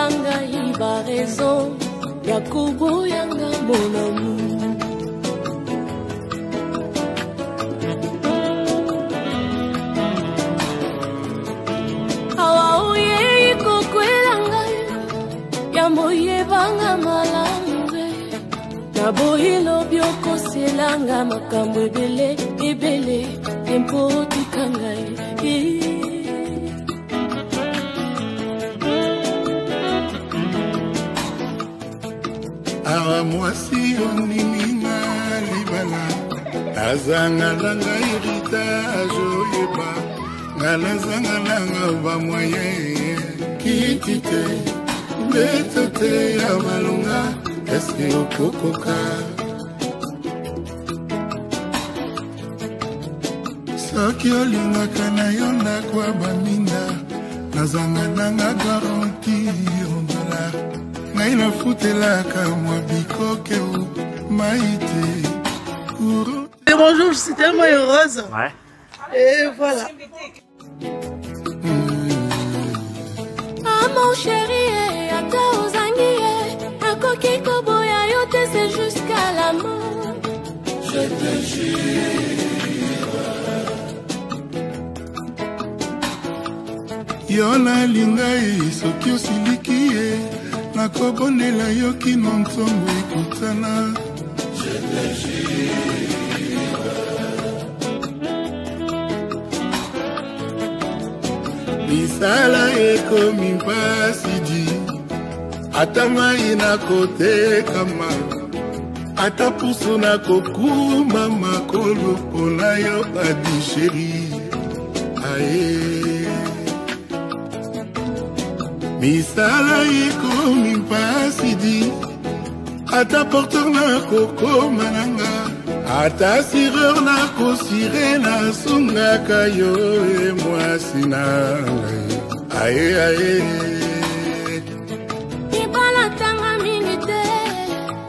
langa iba raison ya koboyanga mon amour. Awa oye ikokwelanga ya moye banga malambe na bohilo bioko selanga makambo ebele ebele empoti kangai. Awa mwasi onimina libala azanga langa héritage oyeba ngalazanga langa ba moyen kitite betote ya malunga eske okokoka soki olingaka na yo ndako ya baminda nazanga nanga garanti ondala ngai nafutelaka mwa bikoke maïté. Et bonjour, je suis tellement heureuse. Ouais. Et voilà. Ah mon chéri, ata ozangi, nakoki koboya yo te, c'est jusqu'à la mort. Je te jure. Yo nalingai soki osiliki ye nakobondela yo kino ntongo ekutana. Je te jure. Misala ekomi mpasi di ata mai nakotekama ata pusu nakokuma makolo mpona yo adi sheri aye. Misala ekomi mpasi di ata porteur nakokoma nanga ata sireur nakosire nasungaka yo e mwasi nanga aye aye. Ibala tanga mingi te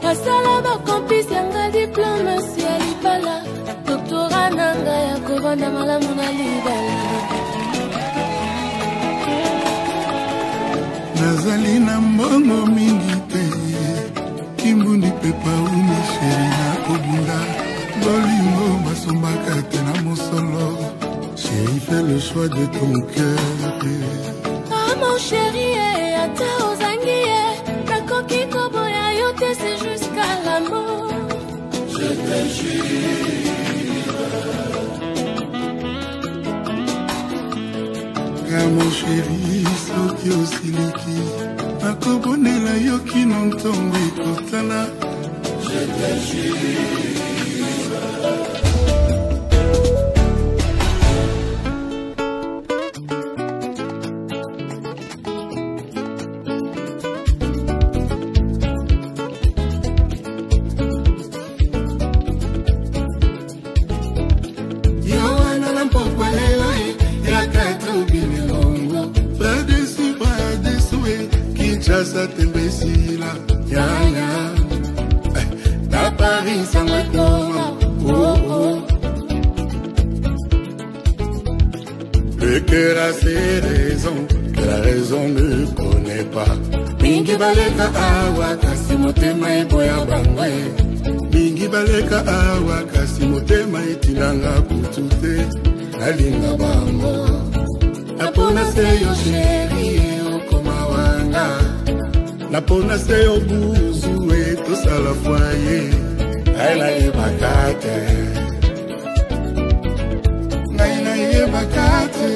basala bakompisi yanga diplomasi ya libala doktora nanga ya kovanda malamu na libala. Nazali na mbongo mingi te kimbundi pepa umi sheri na kobunda bolingo basombaka te na mosolo. Chérie, fais le choix de ton cœur. Ah mon chéri, ata ozangi, nakoki koboya yo te, c'est jusqu'à la mort. Je te jure. Ah mon chéri, soki osiliki nakobondela yo kino ntongo ekotana. Je te jure. Kinshasa tembesila yaya na Paris sama koma oh oh. Le cœur a ses raisons que la raison ne connaît pas. Mingi baleka awa kasi motema eboya bangwe. Mingi baleka awa kasi motema etinanga kutute alinga bango. Apona seyo chéri okoma wanga. Napona seyo buzu etosala foyer. Aina yebakate. Naina yebakate.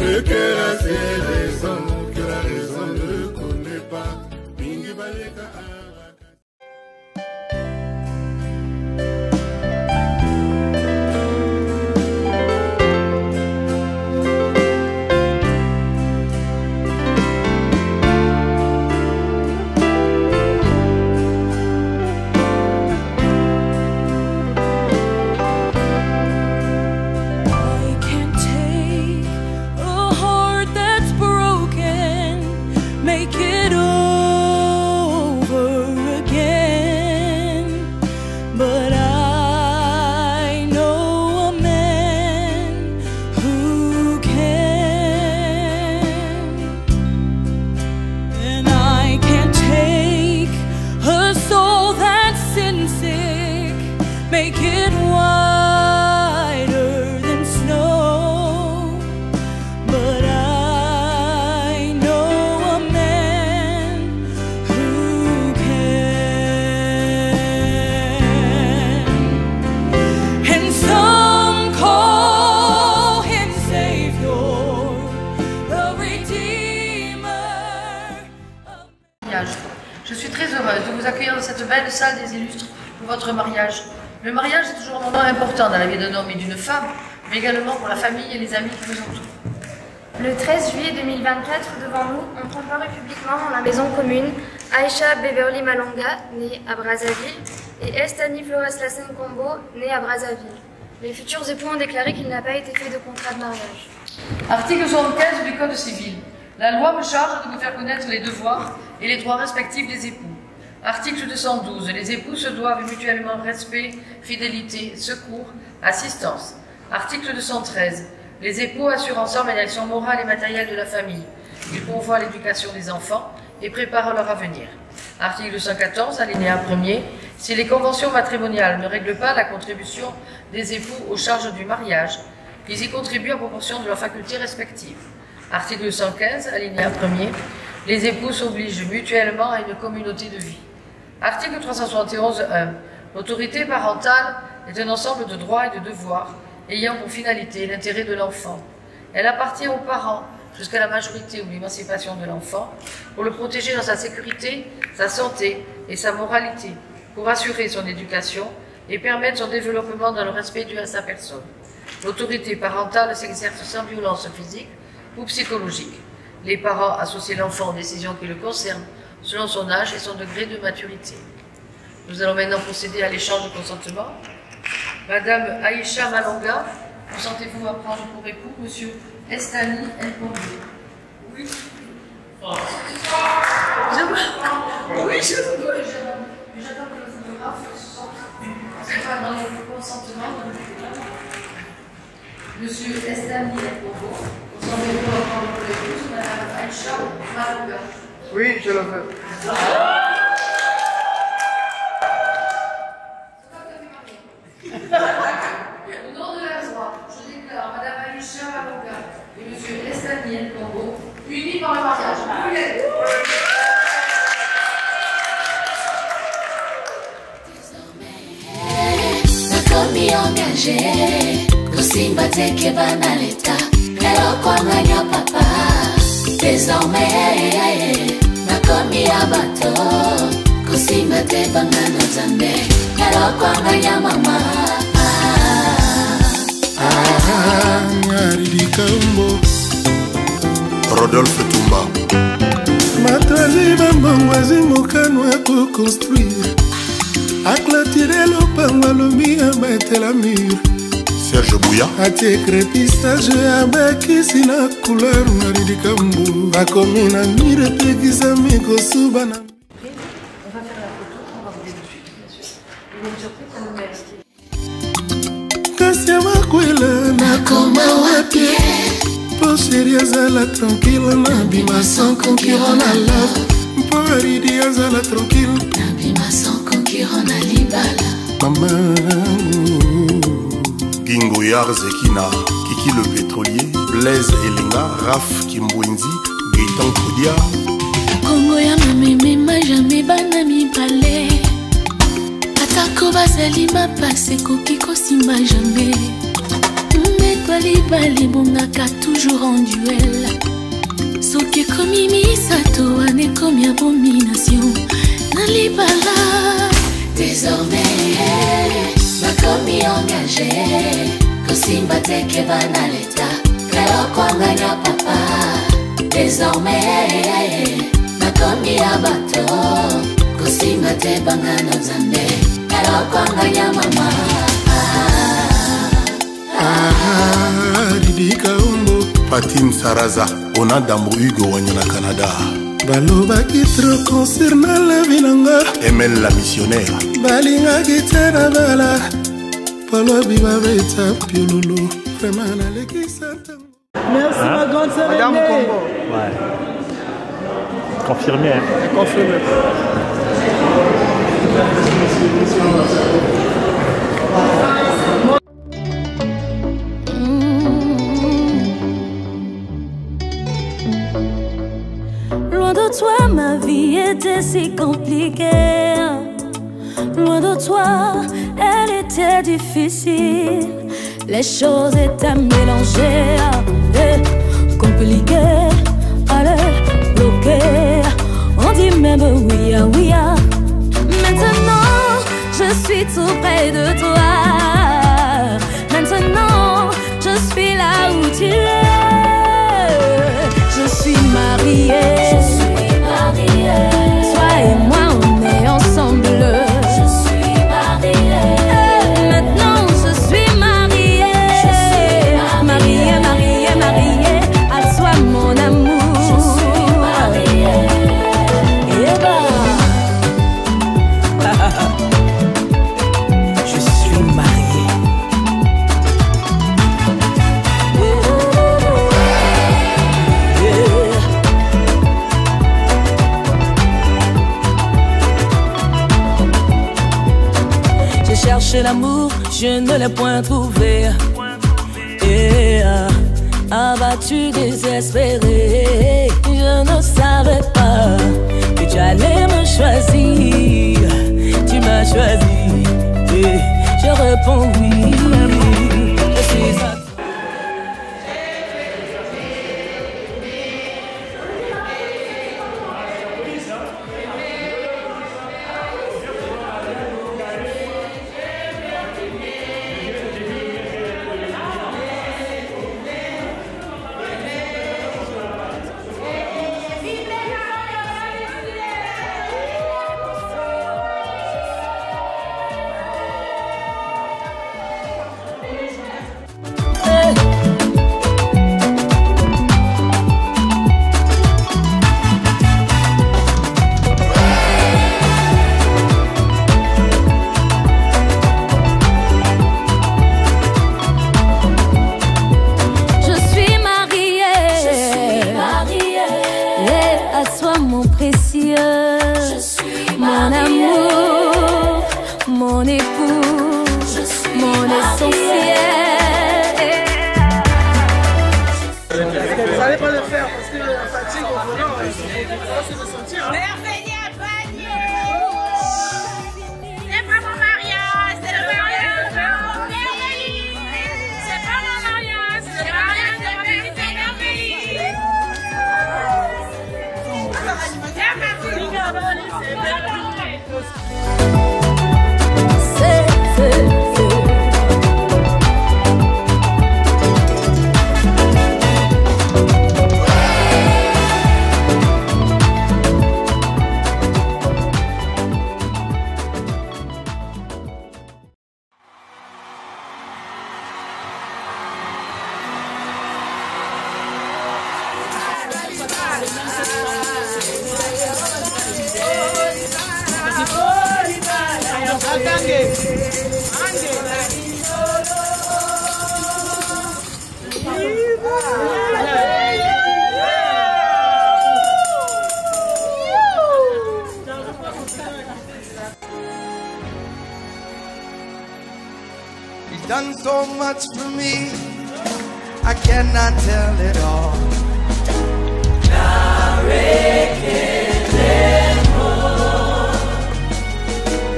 Le cœur a ses raisons que la raison ne connaît pas. Mingi baleka des illustres pour votre mariage. Le mariage est toujours un moment important dans la vie d'un homme et d'une femme, mais également pour la famille et les amis qui vous entourent. Le 13 juillet 2024, devant nous, ont comparu publiquement dans la maison commune Aïcha Beverly Malonga, née à Brazzaville, et Estani Flores Lassen Combo, née à Brazzaville. Les futurs époux ont déclaré qu'il n'a pas été fait de contrat de mariage. Article 75 du Code civil. La loi me charge de vous faire connaître les devoirs et les droits respectifs des époux. Article 212. Les époux se doivent mutuellement respect, fidélité, secours, assistance. Article 213. Les époux assurent ensemble la direction morale et matérielle de la famille. Ils pourvoient l'éducation des enfants et préparent leur avenir. Article 214, alinéa 1er. Si les conventions matrimoniales ne règlent pas la contribution des époux aux charges du mariage, ils y contribuent en proportion de leurs facultés respectives. Article 215, alinéa 1er. Les époux s'obligent mutuellement à une communauté de vie. Article 371.1. L'autorité parentale est un ensemble de droits et de devoirs ayant pour finalité l'intérêt de l'enfant. Elle appartient aux parents jusqu'à la majorité ou l'émancipation de l'enfant pour le protéger dans sa sécurité, sa santé et sa moralité, pour assurer son éducation et permettre son développement dans le respect dû à sa personne. L'autorité parentale s'exerce sans violence physique ou psychologique. Les parents associent l'enfant aux décisions qui le concernent selon son âge et son degré de maturité. Nous allons maintenant procéder à l'échange de consentement. Madame Aïcha Malonga, consentez-vous à prendre pour époux Monsieur Estani Nkombo? Oui. Oui, je veux. J'attends que le photographe se sorte. C'est pas dans le consentement. Monsieur Estani Nkombo, consentez-vous à prendre pour épouse Madame Aïcha Malonga? Oui, je le veux. Au nom de la loi, je déclare Madame Aïcha Malonga et Monsieur Estani Nkombo unis par le mariage. Nakomi engagé, kusimba teke bana leta, lelo kwanganya papa. Désormais, nakomi abato, kusimba te bangano zambe, lelo kwanganya mama. Nyari Kambo Rodolphe Tumba Matali bambangwazi mokano ya construire Aclatire lopango alobi abatela mur Serge Bouya atie crépissage abakisi na couleur Nyari Kambo akomi na mire pekisa mikosuba na On va faire la photo, on va vous dire tout de suite, bien sûr. Il y a une surprise, ça nous met. Kasia makwela na koma wapi Po chéri azala tranquille na bima sans concurrent na love Po aridi azala tranquille na bima sans concurrent na libala Mama Gingo Yar Zekina Kiki le pétrolier Blaise Elinga Raf Kimbwenzi Gaëtan Kodia Kongo ya mameme ma jamais bana mi balé Atako bazali mapase koki kosimba jamais Metwali bali bongaka toujours en duel Soki komi misato ane komi abomination Na libala Désormais Makomi engagé Kosimba teke bana leta Lelo kwanganya papa Désormais Makomi abato Kosimba te bangano zambe Lelo kwanganya mama Didi Kaombo Patine Saraza Ona Dambo Hugo Wanyana Canada Balobaki trop concernant la vilanga Emel la missionnaire Balingaki tena bala Palobi babeta piololo Vraiment naleki satan Merci ma grande sœur. Madame aînée. Combo. Ouais. Confirmé, hein. Confirmé. Loin de toi, ma vie était si compliquée. Loin de toi, elle était difficile. Les choses étaient mélangées, compliquées, allez, bloquées. On dit même oui, oui. Maintenant, suis tout près de toi. Maintenant, je suis là où tu es. Je suis mariée. Je suis mariée. Toi et moi, on est ensemble. Je suis mariée. Maintenant, je suis mariée. Je suis mariée, mariée, mariée. À toi, mon amour. Je suis mariée. Et bah. Je suis mariée. J'ai cherché l'amour, je ne l'ai point trouvé. Abattu, désespéré, je ne savais pas que tu allais me choisir. Tu m'as choisi et je réponds oui. Je suis à... mon amour, mon époux, mon essentiel. Vous n'allez pas le faire parce que la fatigue au volant, c'est de sentir. C'est pas mon mariage, c'est le mariage de mon pays. C'est pas mon mariage, c'est le mariage de mon pays. He's done so much for me, I cannot tell it all.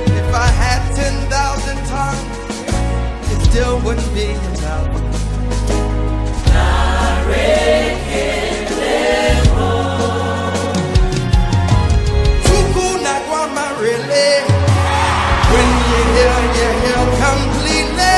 If I had 10,000 tongues, it still wouldn't be enough. Tuku Nagwama really, when you hear completely.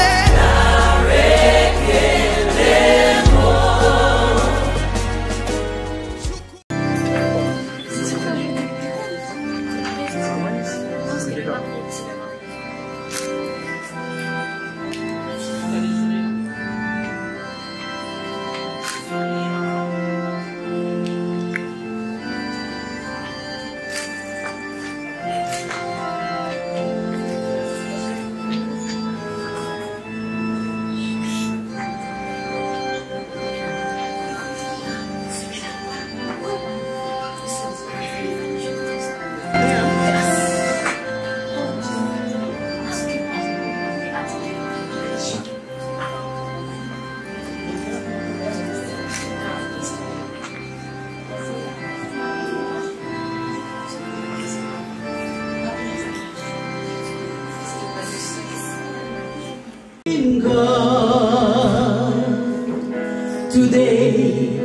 Today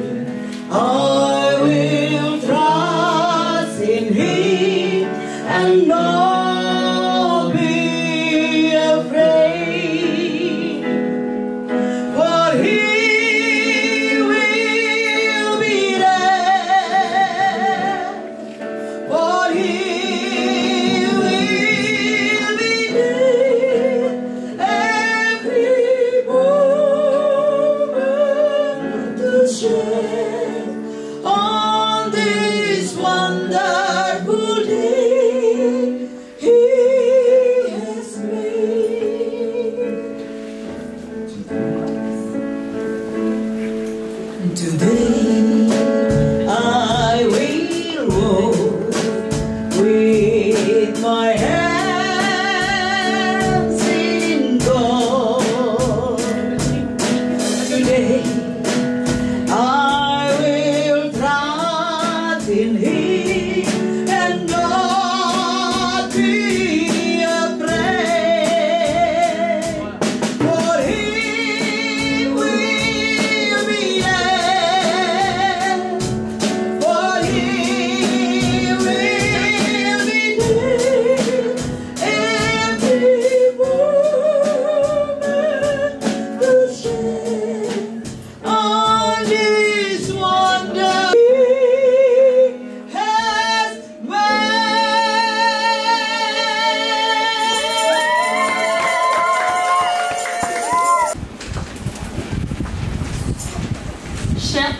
I will trust in Him and not be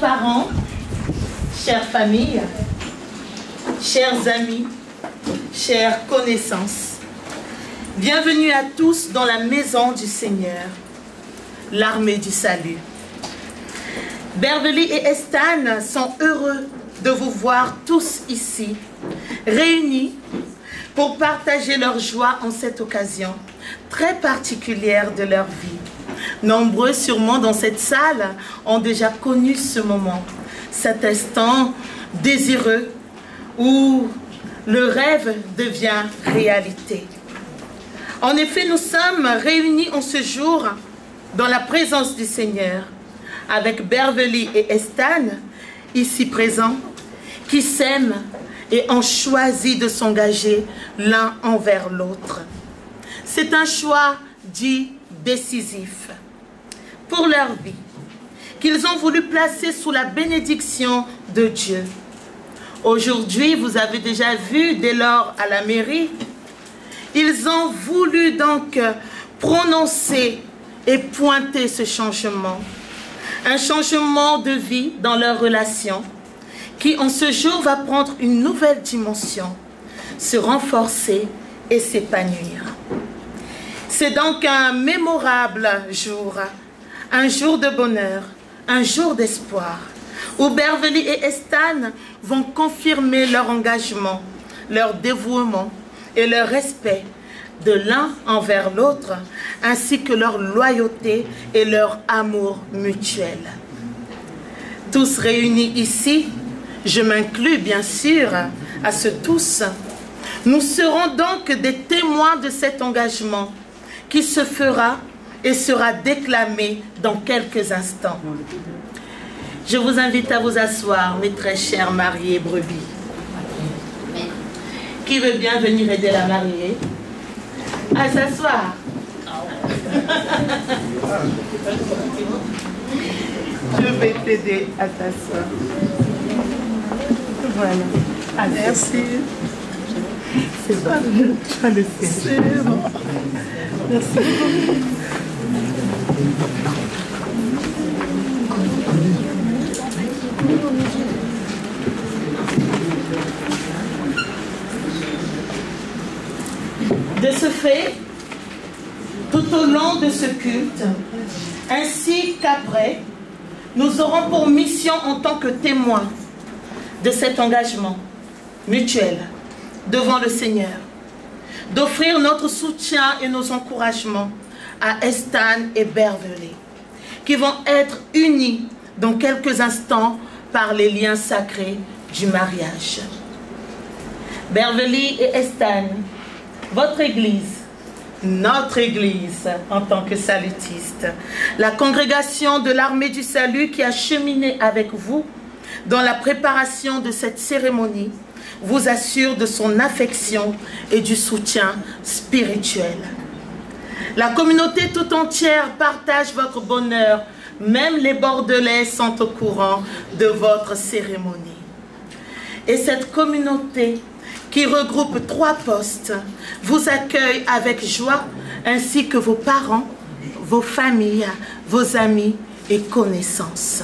parents, chères familles, chers amis, chères connaissances, bienvenue à tous dans la maison du Seigneur, l'armée du salut. Beverly et Estan sont heureux de vous voir tous ici, réunis pour partager leur joie en cette occasion très particulière de leur vie. Nombreux sûrement dans cette salle ont déjà connu ce moment, cet instant désireux où le rêve devient réalité. En effet, nous sommes réunis en ce jour dans la présence du Seigneur avec Beverly et Estan, ici présents, qui s'aiment et ont choisi de s'engager l'un envers l'autre. C'est un choix dit décisif pour leur vie, qu'ils ont voulu placer sous la bénédiction de Dieu. Aujourd'hui, vous avez déjà vu dès lors à la mairie, ils ont voulu donc prononcer et pointer ce changement. Un changement de vie dans leur relation qui en ce jour va prendre une nouvelle dimension, se renforcer et s'épanouir. C'est donc un mémorable jour, un jour de bonheur, un jour d'espoir, où Beverly et Estan vont confirmer leur engagement, leur dévouement et leur respect de l'un envers l'autre, ainsi que leur loyauté et leur amour mutuel. Tous réunis ici, je m'inclus bien sûr à ce tous, nous serons donc des témoins de cet engagement qui se fera et sera déclamé dans quelques instants. Je vous invite à vous asseoir, mes très chers mariés brebis. Qui veut bien venir aider la mariée à s'asseoir? Je vais t'aider à t'asseoir. Voilà. Ah, merci. C'est bon. Tu vas le faire. C'est bon. Merci. De ce fait, tout au long de ce culte, ainsi qu'après, nous aurons pour mission en tant que témoins de cet engagement mutuel devant le Seigneur, d'offrir notre soutien et nos encouragements à Estan et Beverly, qui vont être unis dans quelques instants par les liens sacrés du mariage. Beverly et Estan, votre Église, notre Église en tant que salutiste, la congrégation de l'armée du salut qui a cheminé avec vous dans la préparation de cette cérémonie, vous assure de son affection et du soutien spirituel. La communauté tout entière partage votre bonheur, même les Bordelais sont au courant de votre cérémonie. Et cette communauté qui regroupe 3 postes, vous accueille avec joie, ainsi que vos parents, vos familles, vos amis et connaissances.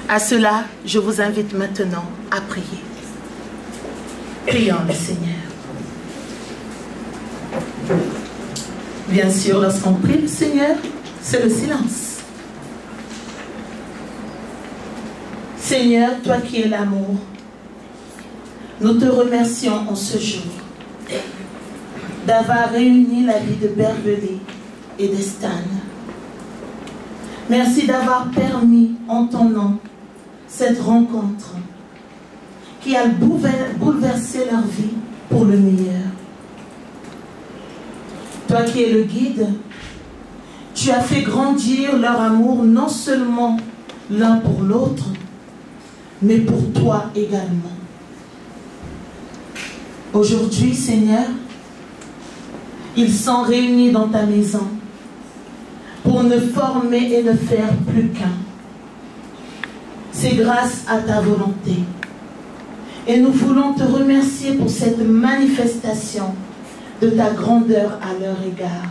À cela, je vous invite maintenant à prier. Prions le Seigneur. Bien sûr, lorsqu'on prie le Seigneur, c'est le silence. Seigneur, toi qui es l'amour, nous te remercions en ce jour d'avoir réuni la vie de Beverly et d'Estan. Merci d'avoir permis en ton nom cette rencontre qui a bouleversé leur vie pour le meilleur. Toi qui es le guide, tu as fait grandir leur amour non seulement l'un pour l'autre, mais pour toi également. Aujourd'hui, Seigneur, ils sont réunis dans ta maison pour ne former et ne faire plus qu'un. C'est grâce à ta volonté. Et nous voulons te remercier pour cette manifestation de ta grandeur à leur égard,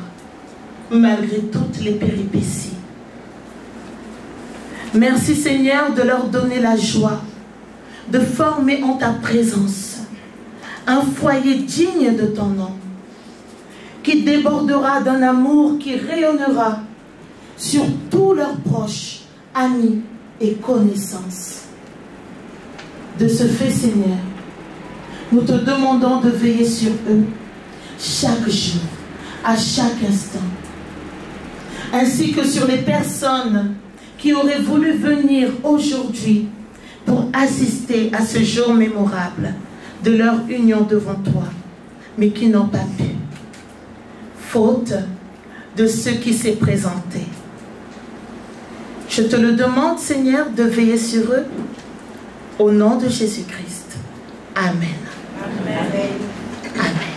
malgré toutes les péripéties. Merci Seigneur de leur donner la joie de former en ta présence un foyer digne de ton nom, qui débordera d'un amour qui rayonnera sur tous leurs proches, amis et connaissances. De ce fait, Seigneur, nous te demandons de veiller sur eux chaque jour, à chaque instant, ainsi que sur les personnes qui auraient voulu venir aujourd'hui pour assister à ce jour mémorable de leur union devant toi, mais qui n'ont pas pu, faute de ce qui s'est présenté. Je te le demande, Seigneur, de veiller sur eux, au nom de Jésus-Christ. Amen. Amen. Amen.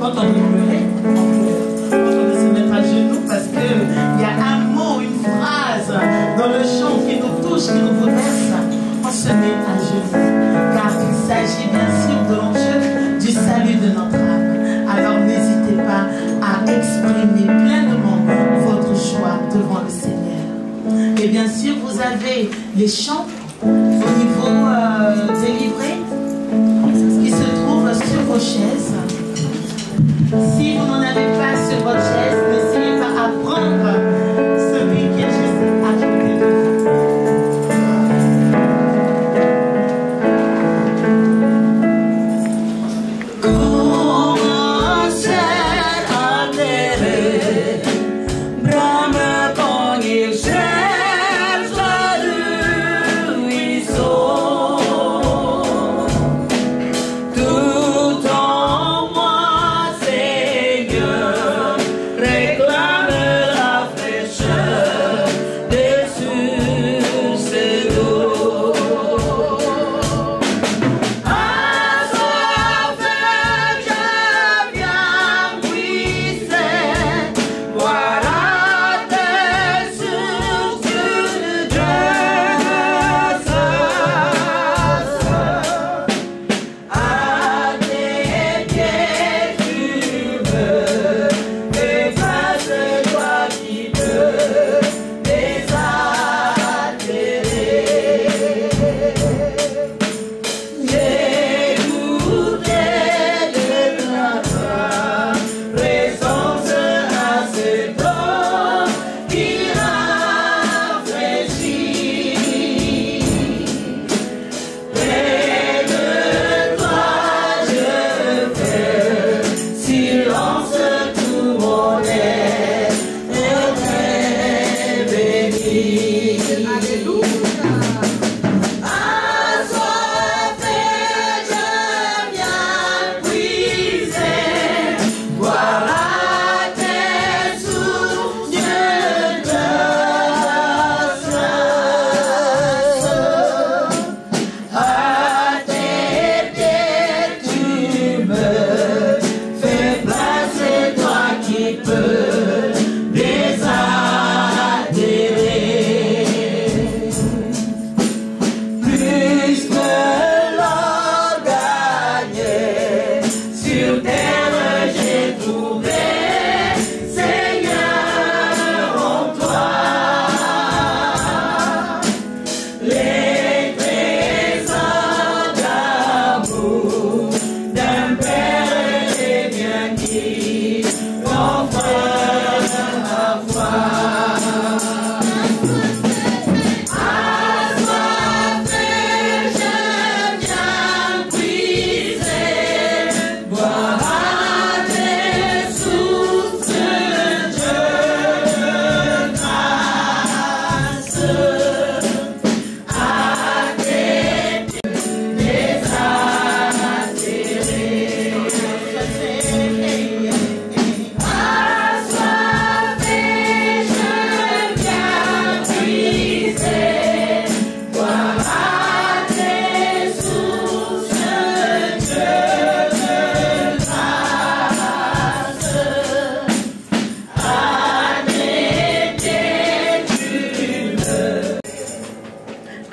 Quand on veut pleurer, on peut se mettre à genoux parce qu'il y a un mot, une phrase dans le chant qui nous touche, qui nous bouleverse. On se met à genoux, car il s'agit bien sûr de l'enjeu du salut de notre âme. Alors n'hésitez pas à exprimer pleinement votre joie devant le Seigneur. Et bien sûr, vous avez les chants au niveau des livrets qui se trouvent sur vos chaises. Si vous n'en avez pas sur votre chaise, n'essayez pas à prendre celui qui est juste à côté de vous.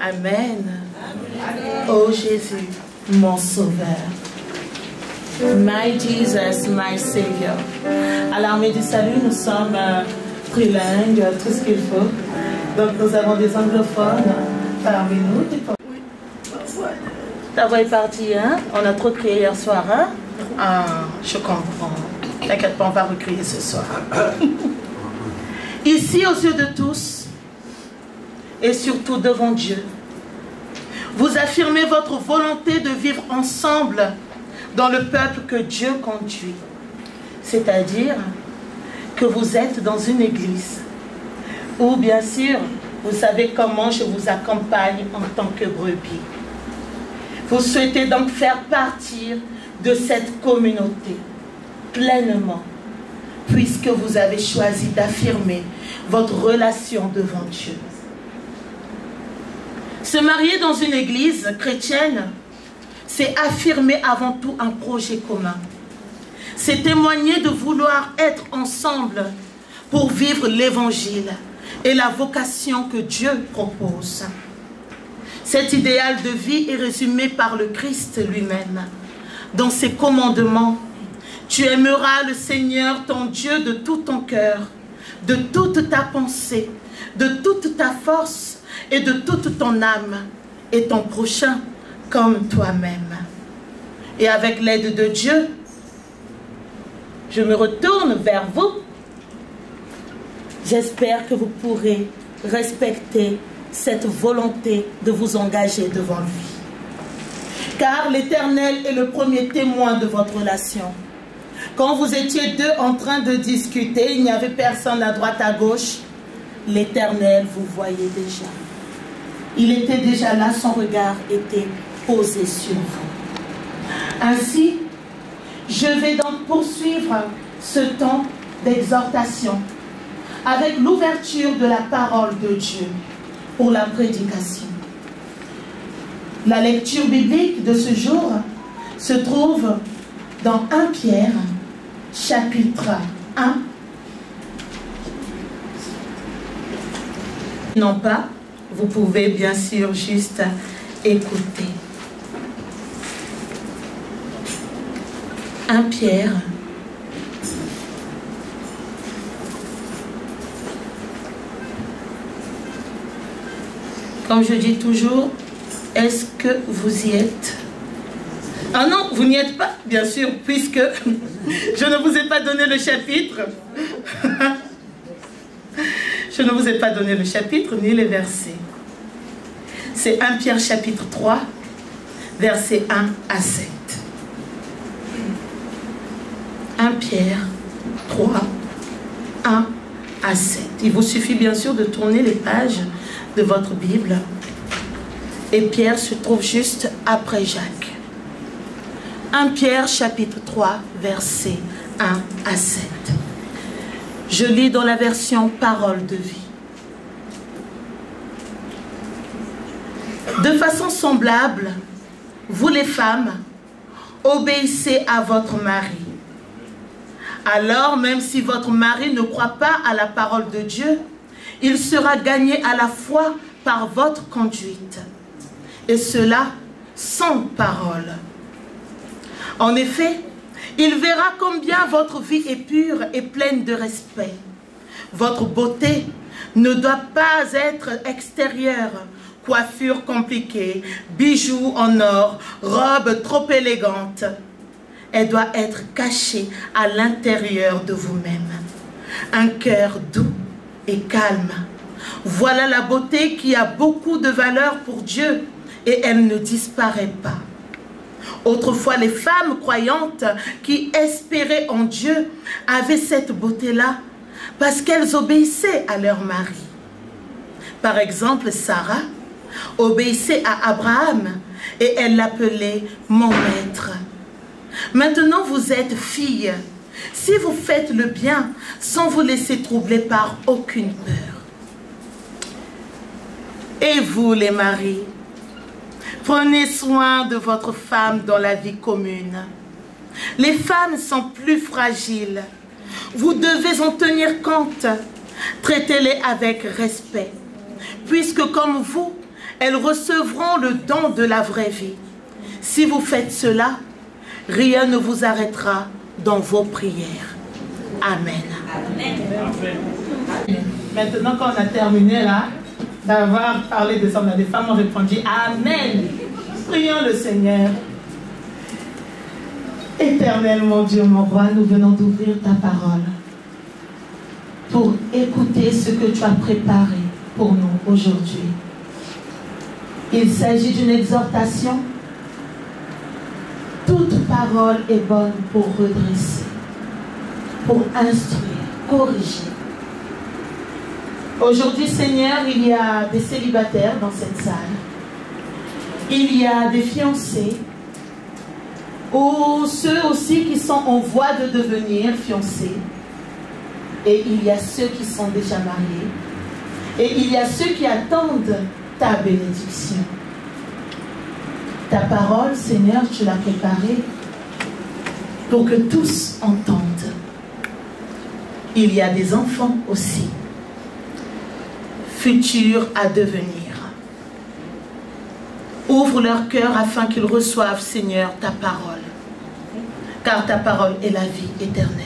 Amen. Oh Jésus, mon sauveur. My Jesus, my Savior. À l'armée du salut, nous sommes trilingues, tout ce qu'il faut. Donc nous avons des anglophones parmi nous. Ta voix est partie, hein? On a trop crié hier soir, hein? Ah, je comprends. T'inquiète pas, on va recrier ce soir. Ici, aux yeux de tous, et surtout devant Dieu, vous affirmez votre volonté de vivre ensemble dans le peuple que Dieu conduit. C'est-à-dire que vous êtes dans une église où, bien sûr, vous savez comment je vous accompagne en tant que brebis. Vous souhaitez donc faire partie de cette communauté pleinement, puisque vous avez choisi d'affirmer votre relation devant Dieu. Se marier dans une église chrétienne, c'est affirmer avant tout un projet commun. C'est témoigner de vouloir être ensemble pour vivre l'évangile et la vocation que Dieu propose. Cet idéal de vie est résumé par le Christ lui-même. Dans ses commandements, tu aimeras le Seigneur ton Dieu de tout ton cœur, de toute ta pensée, de toute ta force et de toute ton âme, et ton prochain comme toi-même. Et avec l'aide de Dieu, je me retourne vers vous. J'espère que vous pourrez respecter cette volonté de vous engager devant lui. Car l'Éternel est le premier témoin de votre relation. Quand vous étiez deux en train de discuter, il n'y avait personne à droite à gauche, l'Éternel vous voyait déjà. Il était déjà là, son regard était posé sur vous. Ainsi, je vais donc poursuivre ce temps d'exhortation avec l'ouverture de la parole de Dieu pour la prédication. La lecture biblique de ce jour se trouve dans 1 Pierre, chapitre 1. Non pas, vous pouvez bien sûr juste écouter. 1 Pierre, comme je dis toujours, est-ce que vous y êtes? Ah non, vous n'y êtes pas, bien sûr, puisque je ne vous ai pas donné le chapitre. Je ne vous ai pas donné le chapitre ni les versets. C'est 1 Pierre chapitre 3, versets 1 à 7. 1 Pierre 3, 1 à 7. Il vous suffit bien sûr de tourner les pages de votre Bible. Et Pierre se trouve juste après Jacques. 1 Pierre chapitre 3, versets 1 à 7. Je lis dans la version Parole de vie. De façon semblable, vous les femmes, obéissez à votre mari. Alors, même si votre mari ne croit pas à la parole de Dieu, il sera gagné à la foi par votre conduite. Et cela sans parole. En effet, il verra combien votre vie est pure et pleine de respect. Votre beauté ne doit pas être extérieure, coiffure compliquée, bijoux en or, robe trop élégante. Elle doit être cachée à l'intérieur de vous-même. Un cœur doux et calme. Voilà la beauté qui a beaucoup de valeur pour Dieu et elle ne disparaît pas. Autrefois, les femmes croyantes qui espéraient en Dieu avaient cette beauté-là parce qu'elles obéissaient à leur mari. Par exemple, Sarah obéissait à Abraham et elle l'appelait « mon maître ». Maintenant, vous êtes filles. Si vous faites le bien sans vous laisser troubler par aucune peur. Et vous, les maris, prenez soin de votre femme dans la vie commune. Les femmes sont plus fragiles. Vous devez en tenir compte. Traitez-les avec respect, puisque comme vous, elles recevront le don de la vraie vie. Si vous faites cela, rien ne vous arrêtera dans vos prières. Amen. Amen. Maintenant qu'on a terminé là, d'avoir parlé des hommes. Les femmes ont répondu Amen. Prions le Seigneur. Éternel mon Dieu, mon roi, nous venons d'ouvrir ta parole pour écouter ce que tu as préparé pour nous aujourd'hui. Il s'agit d'une exhortation. Toute parole est bonne pour redresser, pour instruire, corriger. Aujourd'hui, Seigneur, il y a des célibataires dans cette salle. Il y a des fiancés, ou ceux aussi qui sont en voie de devenir fiancés. Et il y a ceux qui sont déjà mariés. Et il y a ceux qui attendent ta bénédiction. Ta parole, Seigneur, tu l'as préparée pour que tous entendent. Il y a des enfants aussi, futurs à devenir. Ouvre leur cœur afin qu'ils reçoivent, Seigneur, ta parole. Car ta parole est la vie éternelle.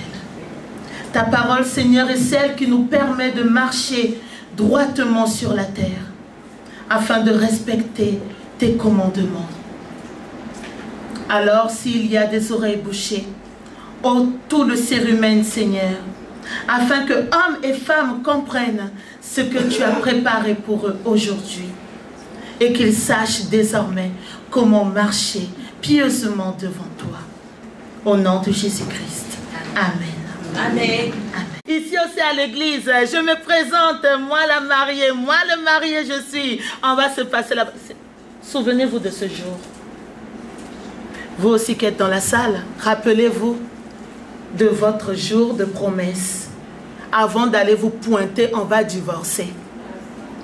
Ta parole, Seigneur, est celle qui nous permet de marcher droitement sur la terre, afin de respecter tes commandements. Alors, s'il y a des oreilles bouchées, ô tout le cérumen, Seigneur, afin que hommes et femmes comprennent ce que tu as préparé pour eux aujourd'hui, et qu'ils sachent désormais comment marcher pieusement devant toi. Au nom de Jésus-Christ. Amen. Amen. Ici aussi à l'église, je me présente, moi la mariée, moi le marié je suis. On va se passer là. Souvenez-vous de ce jour. Vous aussi qui êtes dans la salle, rappelez-vous de votre jour de promesse. Avant d'aller vous pointer, on va divorcer.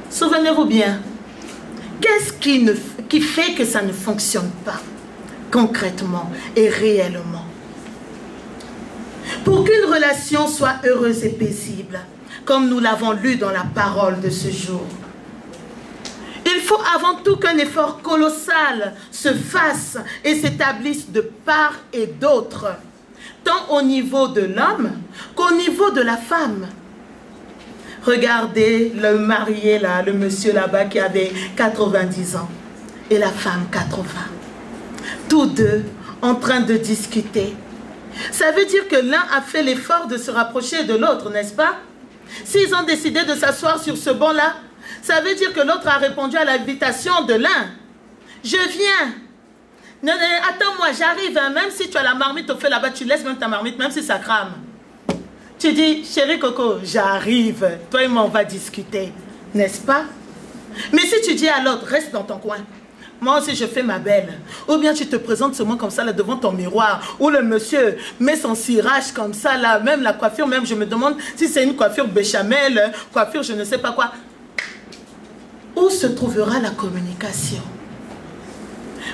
Souvenez-vous bien. Qu'est-ce qui fait que ça ne fonctionne pas concrètement et réellement? Pour qu'une relation soit heureuse et paisible, comme nous l'avons lu dans la parole de ce jour, il faut avant tout qu'un effort colossal se fasse et s'établisse de part et d'autre, tant au niveau de l'homme qu'au niveau de la femme. Regardez le marié là, le monsieur là-bas qui avait 90 ans et la femme 80. Tous deux en train de discuter. Ça veut dire que l'un a fait l'effort de se rapprocher de l'autre, n'est-ce pas? S'ils ont décidé de s'asseoir sur ce banc-là, ça veut dire que l'autre a répondu à l'invitation de l'un. Je viens. Non, non, attends-moi, j'arrive. Hein. Même si tu as la marmite au feu là-bas, tu laisses même ta marmite, même si ça crame. Tu dis, chérie Coco, j'arrive. Toi et moi, on va discuter. N'est-ce pas? Mais si tu dis à l'autre, reste dans ton coin. Moi aussi, je fais ma belle. Ou bien tu te présentes seulement comme ça, là, devant ton miroir. Ou le monsieur met son cirage comme ça, là. Même la coiffure, même, je me demande si c'est une coiffure béchamel, coiffure, je ne sais pas quoi. Où se trouvera la communication?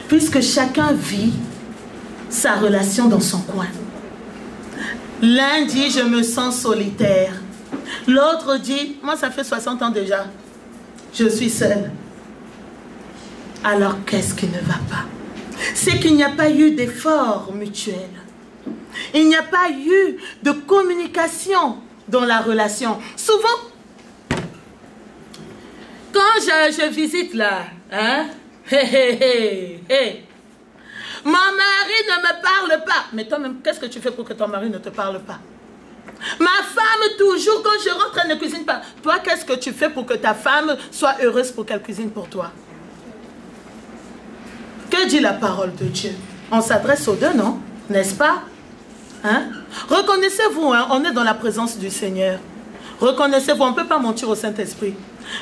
Puisque chacun vit sa relation dans son coin. L'un dit, je me sens solitaire. L'autre dit, moi ça fait 60 ans déjà. Je suis seule. Alors qu'est-ce qui ne va pas? C'est qu'il n'y a pas eu d'effort mutuel. Il n'y a pas eu de communication dans la relation. Souvent, quand je visite là, hein, mon mari ne me parle pas. Mais toi-même, qu'est-ce que tu fais pour que ton mari ne te parle pas? Ma femme, toujours, quand je rentre, elle ne cuisine pas. Toi, qu'est-ce que tu fais pour que ta femme soit heureuse pour qu'elle cuisine pour toi? Que dit la parole de Dieu? On s'adresse aux deux, non? N'est-ce pas? Hein? Reconnaissez-vous, hein, on est dans la présence du Seigneur. Reconnaissez-vous, on ne peut pas mentir au Saint-Esprit.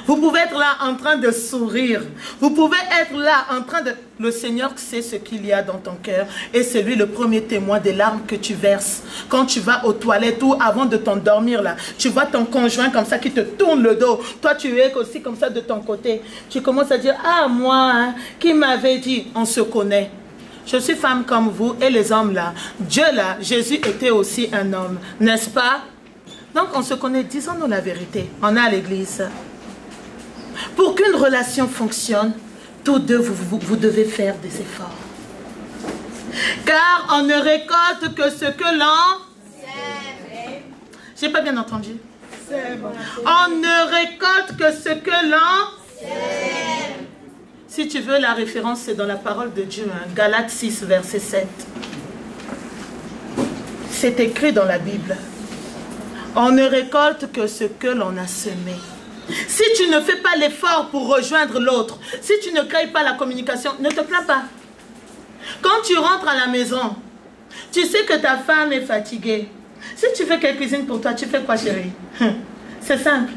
Vous pouvez être là en train de sourire. Vous pouvez être là en train de... Le Seigneur sait ce qu'il y a dans ton cœur. Et c'est lui le premier témoin des larmes que tu verses. Quand tu vas aux toilettes ou avant de t'endormir là, tu vois ton conjoint comme ça qui te tourne le dos. Toi tu es aussi comme ça de ton côté. Tu commences à dire, ah moi, hein, qui m'avait dit, on se connaît. Je suis femme comme vous et les hommes là. Dieu là, Jésus était aussi un homme. N'est-ce pas? Donc on se connaît, disons-nous la vérité. On est à l'église. Pour qu'une relation fonctionne, tous deux, vous devez faire des efforts. Car on ne récolte que ce que l'on sème. J'ai pas bien entendu. On ne récolte que ce que l'on Si tu veux la référence, c'est dans la parole de Dieu, hein, Galates 6, verset 7. C'est écrit dans la Bible. On ne récolte que ce que l'on a semé. Si tu ne fais pas l'effort pour rejoindre l'autre, si tu ne crées pas la communication, ne te plains pas. Quand tu rentres à la maison, tu sais que ta femme est fatiguée. Si tu veux qu'elle cuisine pour toi, tu fais quoi, chérie? C'est simple.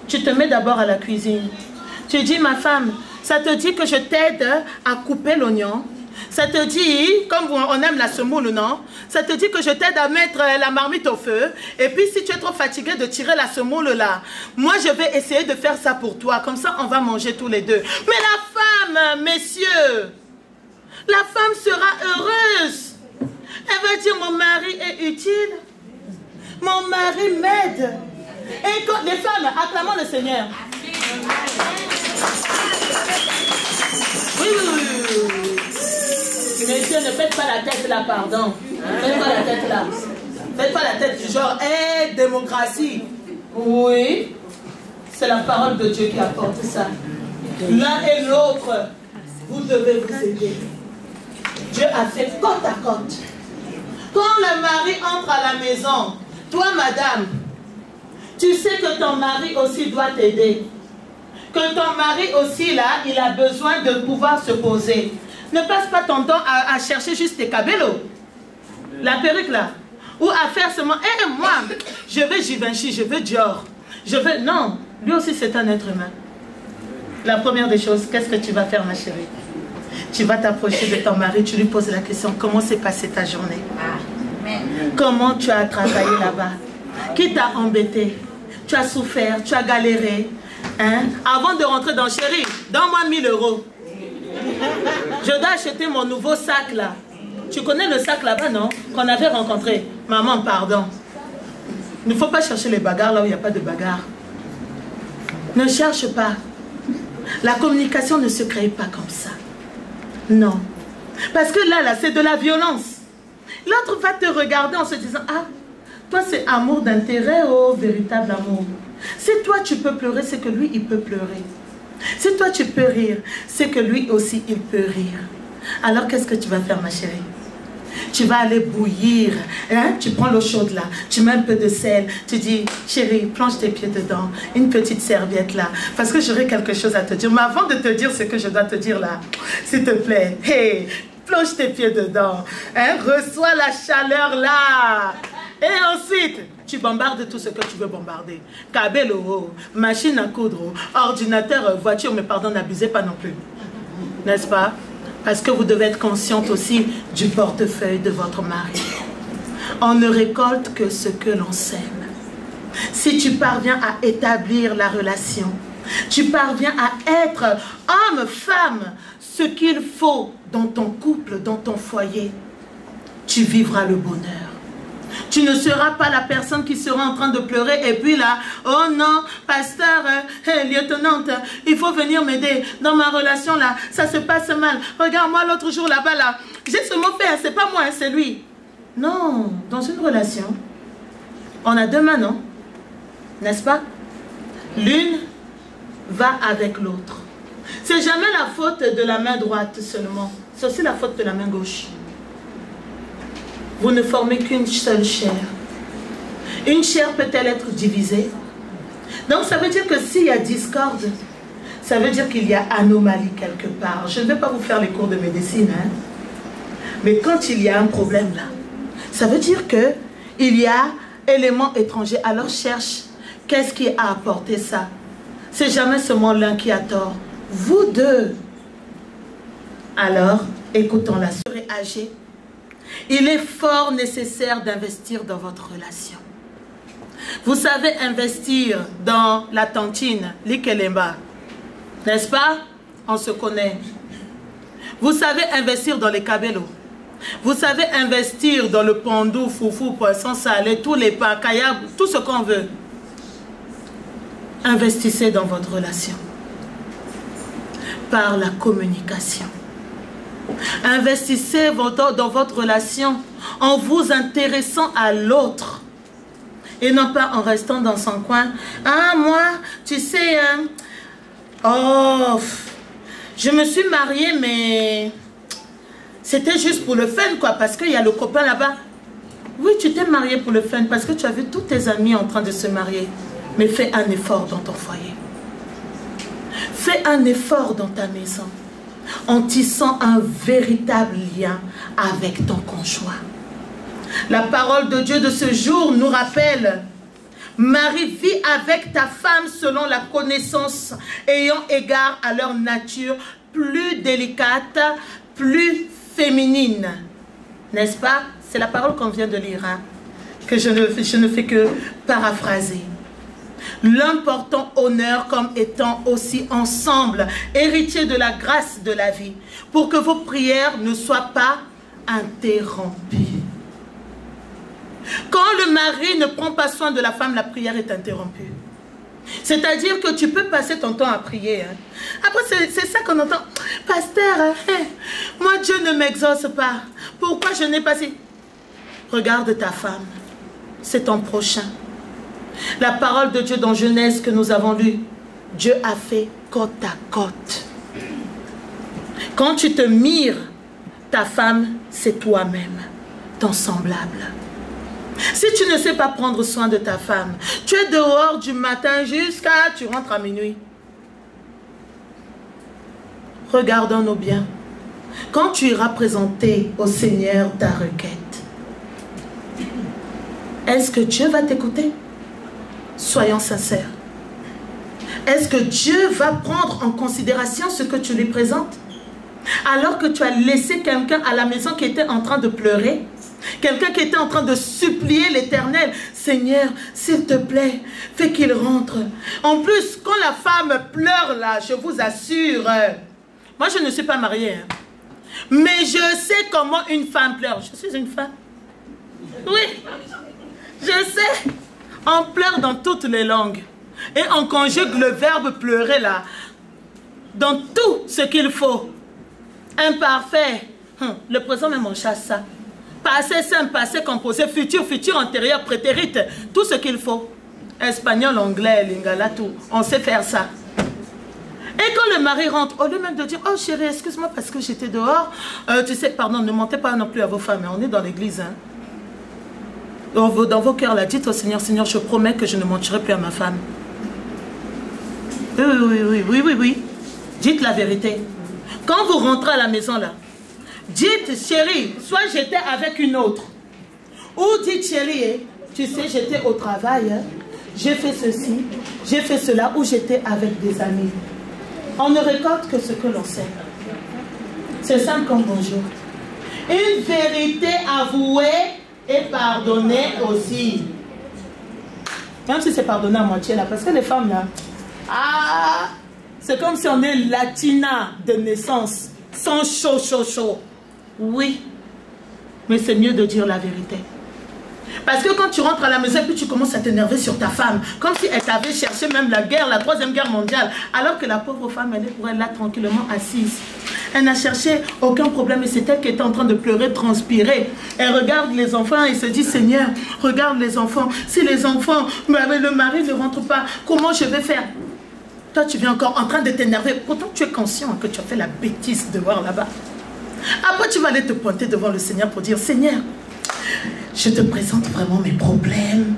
Tu te mets d'abord à la cuisine. Tu dis, ma femme, ça te dit que je t'aide à couper l'oignon? Ça te dit, comme on aime la semoule, non? Ça te dit que je t'aide à mettre la marmite au feu. Et puis, si tu es trop fatigué de tirer la semoule là, moi, je vais essayer de faire ça pour toi. Comme ça, on va manger tous les deux. Mais la femme, messieurs, la femme sera heureuse. Elle va dire, mon mari est utile. Mon mari m'aide. Et quand les femmes, acclamons le Seigneur. Oui, oui, oui. Messieurs, ne faites pas la tête là, pardon. Faites pas la tête là. Faites pas la tête du genre, hé, démocratie. Oui, c'est la parole de Dieu qui apporte ça. L'un et l'autre, vous devez vous aider. Dieu a fait côte à côte. Quand le mari entre à la maison, toi, madame, tu sais que ton mari aussi doit t'aider. Que ton mari aussi, là, il a besoin de pouvoir se poser. Ne passe pas ton temps à chercher juste tes cabellos. La perruque, là. Ou à faire seulement, moi, je veux Givenchy, je veux Dior. Je veux... Non, lui aussi, c'est un être humain. La première des choses, qu'est-ce que tu vas faire, ma chérie? Tu vas t'approcher de ton mari, tu lui poses la question, comment s'est passée ta journée? Comment tu as travaillé là-bas? Qui t'a embêté? Tu as souffert, tu as galéré. Hein? Avant de rentrer dans chérie, donne-moi 1000 €. Je dois acheter mon nouveau sac là. Tu connais le sac là-bas, non? Qu'on avait rencontré. Maman, pardon. Il ne faut pas chercher les bagarres là où il n'y a pas de bagarre. Ne cherche pas. La communication ne se crée pas comme ça. Non. Parce que là, c'est de la violence. L'autre va te regarder en se disant, ah, toi c'est amour d'intérêt, oh, véritable amour. Si toi tu peux pleurer, c'est que lui il peut pleurer. Si toi tu peux rire, c'est que lui aussi il peut rire. Alors qu'est-ce que tu vas faire, ma chérie? Tu vas aller bouillir, hein? Tu prends l'eau chaude là, tu mets un peu de sel, tu dis, chérie, plonge tes pieds dedans, une petite serviette là, parce que j'aurai quelque chose à te dire. Mais avant de te dire ce que je dois te dire là, s'il te plaît, hey, plonge tes pieds dedans, hein? Reçois la chaleur là. Et ensuite, tu bombardes tout ce que tu veux bombarder. Cabello, machine à coudre, ordinateur, voiture, mais pardon, n'abusez pas non plus. N'est-ce pas? Parce que vous devez être consciente aussi du portefeuille de votre mari. On ne récolte que ce que l'on sème. Si tu parviens à établir la relation, tu parviens à être homme, femme, ce qu'il faut dans ton couple, dans ton foyer, tu vivras le bonheur. Tu ne seras pas la personne qui sera en train de pleurer et puis là, oh non, pasteur, lieutenante, il faut venir m'aider. Dans ma relation là, ça se passe mal. Regarde-moi l'autre jour là-bas là, j'ai ce mot fait, c'est pas moi, c'est lui. Non, dans une relation, on a deux mains, non? N'est-ce pas? L'une va avec l'autre. C'est jamais la faute de la main droite seulement, c'est aussi la faute de la main gauche. Vous ne formez qu'une seule chair. Une chair peut-elle être divisée? Donc ça veut dire que s'il y a discorde, ça veut dire qu'il y a anomalie quelque part. Je ne vais pas vous faire les cours de médecine, hein? Mais quand il y a un problème là, ça veut dire qu'il y a élément étranger. Alors cherche, qu'est-ce qui a apporté ça? C'est jamais seulement l'un qui a tort. Vous deux. Alors, écoutons-la. Réagir. Il est fort nécessaire d'investir dans votre relation. Vous savez investir dans la tantine, l'ikelemba, n'est-ce pas? On se connaît. Vous savez investir dans les cabellos. Vous savez investir dans le pandou, foufou, poisson salé, tous les pains, kayab, tout ce qu'on veut. Investissez dans votre relation. Par la communication. Investissez dans votre relation en vous intéressant à l'autre et non pas en restant dans son coin. Ah, moi, tu sais, Oh, je me suis mariée, mais c'était juste pour le fun, quoi, parce qu'il y a le copain là-bas. Oui, tu t'es mariée pour le fun, parce que tu as vu tous tes amis en train de se marier. Mais fais un effort dans ton foyer. Fais un effort dans ta maison, en tissant un véritable lien avec ton conjoint. La parole de Dieu de ce jour nous rappelle: Marie, vis avec ta femme selon la connaissance, ayant égard à leur nature plus délicate, plus féminine. N'est-ce pas? C'est la parole qu'on vient de lire, hein, que je ne fais que paraphraser. L'important honneur comme étant aussi ensemble, héritiers de la grâce de la vie, pour que vos prières ne soient pas interrompues. Quand le mari ne prend pas soin de la femme, la prière est interrompue. C'est-à-dire que tu peux passer ton temps à prier. Hein. Après, c'est ça qu'on entend. Pasteur, moi Dieu ne m'exauce pas. Pourquoi je n'ai pas si... Regarde ta femme. C'est ton prochain. La parole de Dieu dans Genèse que nous avons lue, Dieu a fait côte à côte. Quand tu te mires, ta femme, c'est toi-même, ton semblable. Si tu ne sais pas prendre soin de ta femme, tu es dehors du matin jusqu'à... tu rentres à minuit. Regardons-nous bien. Quand tu iras présenter au Seigneur ta requête, est-ce que Dieu va t'écouter? Soyons sincères. Est-ce que Dieu va prendre en considération ce que tu lui présentes? Alors que tu as laissé quelqu'un à la maison qui était en train de pleurer, quelqu'un qui était en train de supplier l'Éternel: Seigneur, s'il te plaît, fais qu'il rentre. En plus, quand la femme pleure là, je vous assure, moi je ne suis pas mariée, hein, mais je sais comment une femme pleure. Je suis une femme. Oui, je sais. On pleure dans toutes les langues. Et on conjugue le verbe pleurer là, dans tout ce qu'il faut. Imparfait. Le présent même on chasse ça. Passé simple, passé composé, futur, futur antérieur, prétérite. Tout ce qu'il faut. Espagnol, anglais, lingala, tout. On sait faire ça. Et quand le mari rentre, au lieu même de dire: oh chérie, excuse-moi parce que j'étais dehors. Tu sais, pardon, ne mentez pas non plus à vos femmes. On est dans l'église, hein. Dans vos cœurs, là, dites au Seigneur: Seigneur, je promets que je ne mentirai plus à ma femme. Oui. Dites la vérité. Quand vous rentrez à la maison, là, dites: chérie, soit j'étais avec une autre. Ou dites: chérie, tu sais, j'étais au travail, hein, j'ai fait ceci, j'ai fait cela, ou j'étais avec des amis. On ne récolte que ce que l'on sait. C'est simple comme bonjour. Une vérité avouée et pardonner aussi. Même si c'est pardonné à moitié là, parce que les femmes là, c'est comme si on est latina de naissance, sans chaud. Oui, mais c'est mieux de dire la vérité. Parce que quand tu rentres à la maison et puis tu commences à t'énerver sur ta femme, comme si elle t'avait cherché même la guerre, la 3e guerre mondiale, alors que la pauvre femme, elle est pour elle là tranquillement assise. Elle n'a cherché aucun problème et c'est elle qui était en train de pleurer, transpirer. Elle regarde les enfants et se dit: Seigneur, regarde les enfants. Si les enfants, le mari ne rentre pas, comment je vais faire? Toi, tu viens encore en train de t'énerver. Pourtant, tu es conscient que tu as fait la bêtise de voir là-bas. Après, tu vas aller te pointer devant le Seigneur pour dire: Seigneur, je te présente vraiment mes problèmes.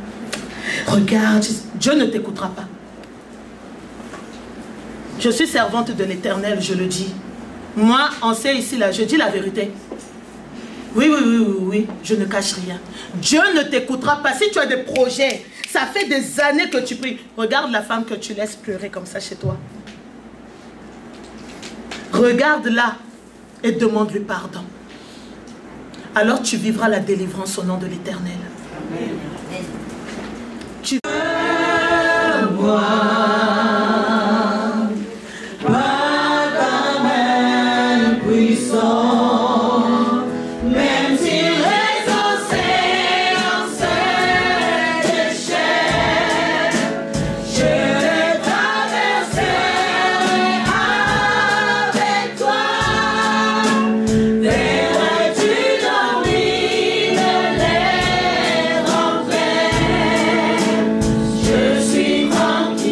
Regarde, Dieu ne t'écoutera pas. Je suis servante de l'Éternel, je le dis. Moi, on sait ici, là, je dis la vérité. Oui, je ne cache rien. Dieu ne t'écoutera pas. Si tu as des projets, ça fait des années que tu pries. Regarde la femme que tu laisses pleurer comme ça chez toi. Regarde-la et demande-lui pardon. Alors tu vivras la délivrance au nom de l'Éternel. Tu veux voir pas comme un puissant, même si les océans se déchaînent, je les traverserai avec toi. Verrais-tu dans l'île les remplir? Je suis tranquille.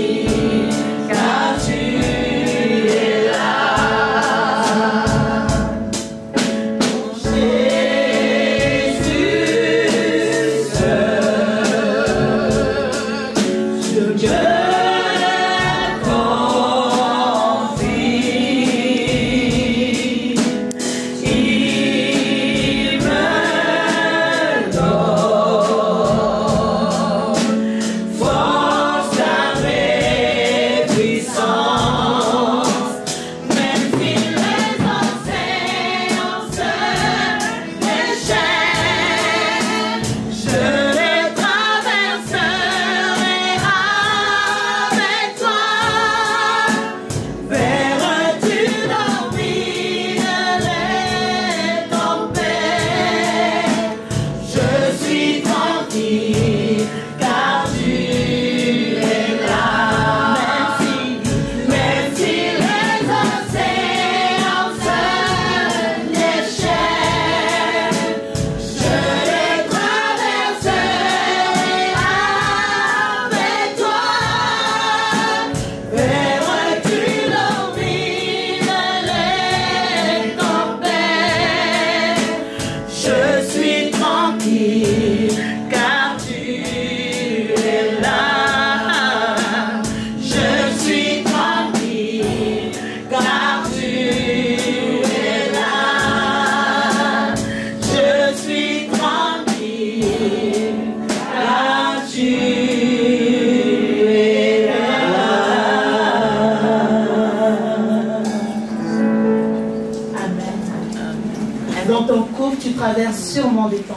tu traverses sûrement des temps.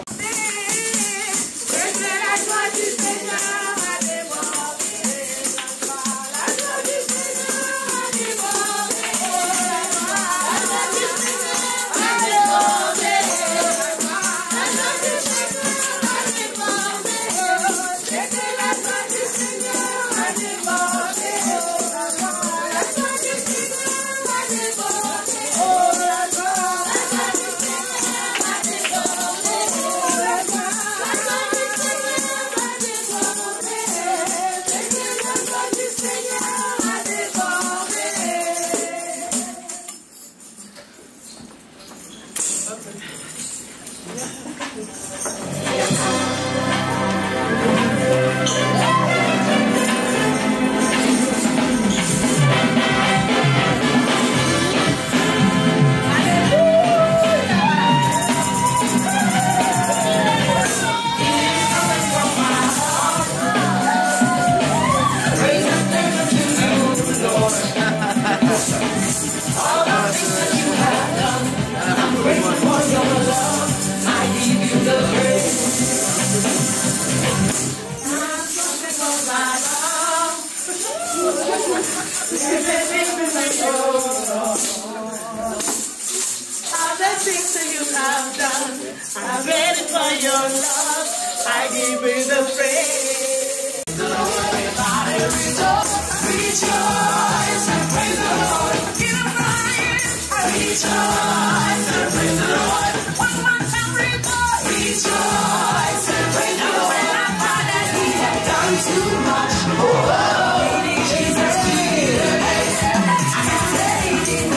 I'm ready for your love. I give you the praise. Everybody rejoice and praise the Lord. Give him praise. Rejoice and praise the Lord. One more time, rejoice. Rejoice and praise the Lord. When I find that he had done too much. Oh, Jesus did. I can take it.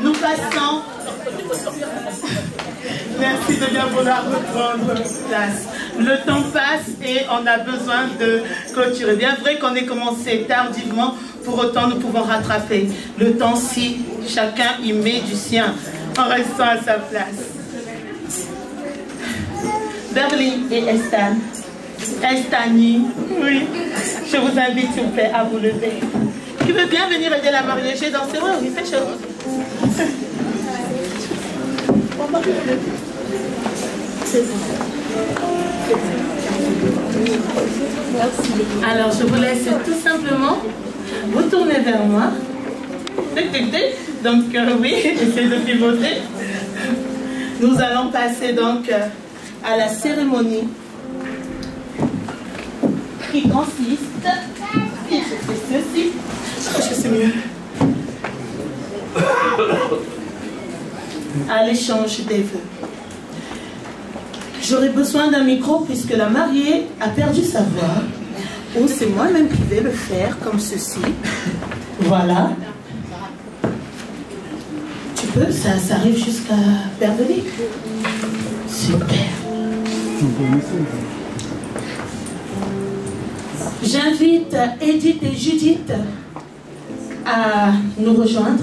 Nous passons. Merci de bien vouloir reprendre place. Le temps passe et on a besoin de clôturer. Bien vrai qu'on ait commencé tardivement, pour autant nous pouvons rattraper le temps si chacun y met du sien en restant à sa place. Berly et Estan. Estanie, oui. Je vous invite s'il vous plaît à vous lever. Qui veut bien venir aider la mariée? J'ai dansé, oui, il fait chaud. Alors, je vous laisse tout simplement vous tourner vers moi. Donc, oui, essayez de pivoter. Nous allons passer donc à la cérémonie qui consiste, et je fais ceci, je sais mieux, à l'échange des vœux. J'aurai besoin d'un micro puisque la mariée a perdu sa voix, ou c'est moi-même qui vais le faire comme ceci. Voilà. Tu peux, ça arrive jusqu'à Bervely. Super. J'invite Edith et Judith à nous rejoindre.